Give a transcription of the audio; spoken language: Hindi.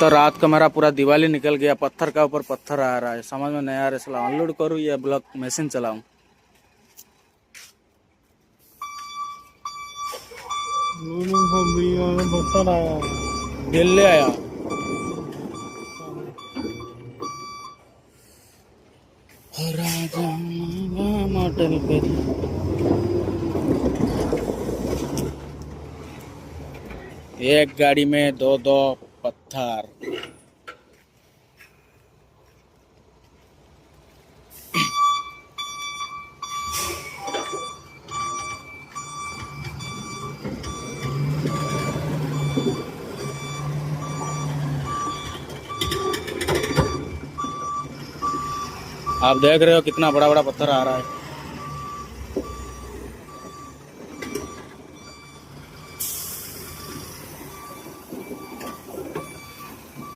तो रात का मेरा पूरा दिवाली निकल गया, पत्थर का ऊपर पत्थर आ रहा है, समझ में नहीं आ रहा है साला अनलोड करूँ या ब्लॉक मशीन चलाऊं। दिल्ली आया मॉडल पे एक गाड़ी में दो दो पत्थर। आप देख रहे हो कितना बड़ा बड़ा पत्थर आ रहा है।